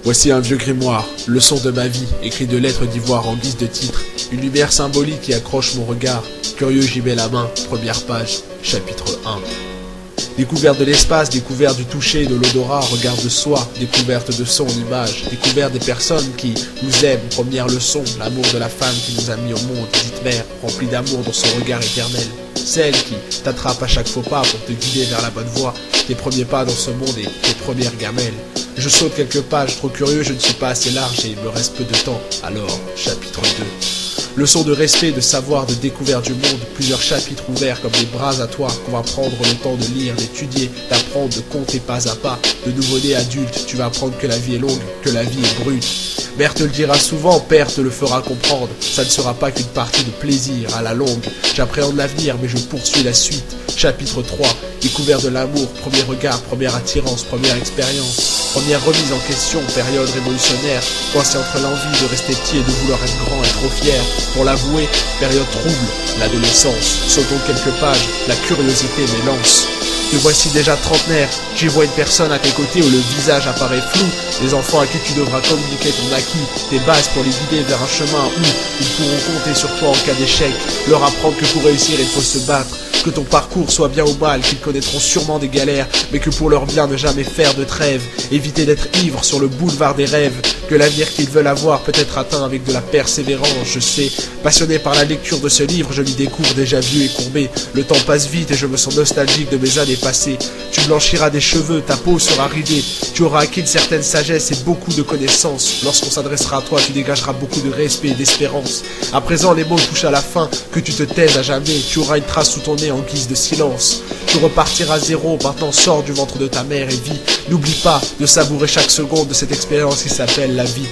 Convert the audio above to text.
Voici un vieux grimoire, leçon de ma vie, écrit de lettres d'ivoire en guise de titre. Une lumière symbolique qui accroche mon regard. Curieux, j'y mets la main. Première page, chapitre 1. Découverte de l'espace, découverte du toucher, de l'odorat, regard de soi, découverte de son image, découverte des personnes qui nous aiment, première leçon, l'amour de la femme qui nous a mis au monde, dite mère, remplie d'amour dans son regard éternel. Celle qui t'attrape à chaque faux pas pour te guider vers la bonne voie, tes premiers pas dans ce monde et tes premières gamelles. Je saute quelques pages, trop curieux, je ne suis pas assez large et il me reste peu de temps. Alors, chapitre 2. Leçon de respect, de savoir, de découverte du monde, plusieurs chapitres ouverts comme des bras à toi qu'on va prendre le temps de lire, d'étudier, d'apprendre, de compter pas à pas. De nouveau-né adulte, tu vas apprendre que la vie est longue, que la vie est brute. Mère te le dira souvent, père te le fera comprendre. Ça ne sera pas qu'une partie de plaisir à la longue. J'appréhende l'avenir, mais je poursuis la suite. Chapitre 3, découverte de l'amour, premier regard, première attirance, première expérience. Première remise en question, période révolutionnaire. Coincé entre l'envie de rester petit et de vouloir être grand et trop fier. Pour l'avouer, période trouble, l'adolescence. Sautons quelques pages, la curiosité m'élance. Te voici déjà trentenaire, j'y vois une personne à tes côtés où le visage apparaît flou. Des enfants à qui tu devras communiquer ton acquis, tes bases pour les guider vers un chemin où ils pourront compter sur toi en cas d'échec. Leur apprendre que pour réussir il faut se battre. Que ton parcours soit bien ou mal, qu'ils connaîtront sûrement des galères, mais que pour leur bien ne jamais faire de trêve. Éviter d'être ivre sur le boulevard des rêves. Que l'avenir qu'ils veulent avoir peut être atteint avec de la persévérance, je sais. Passionné par la lecture de ce livre, je m'y découvre déjà vieux et courbé. Le temps passe vite et je me sens nostalgique de mes années passées. Tu blanchiras des cheveux, ta peau sera ridée. Tu auras acquis une certaine sagesse et beaucoup de connaissances. Lorsqu'on s'adressera à toi, tu dégageras beaucoup de respect et d'espérance. À présent, les mots touchent à la fin, que tu te taises à jamais. Tu auras une trace sous ton nez en guise de silence. Tu repartiras à zéro, maintenant sors du ventre de ta mère et vis. N'oublie pas de savourer chaque seconde de cette expérience qui s'appelle la vie.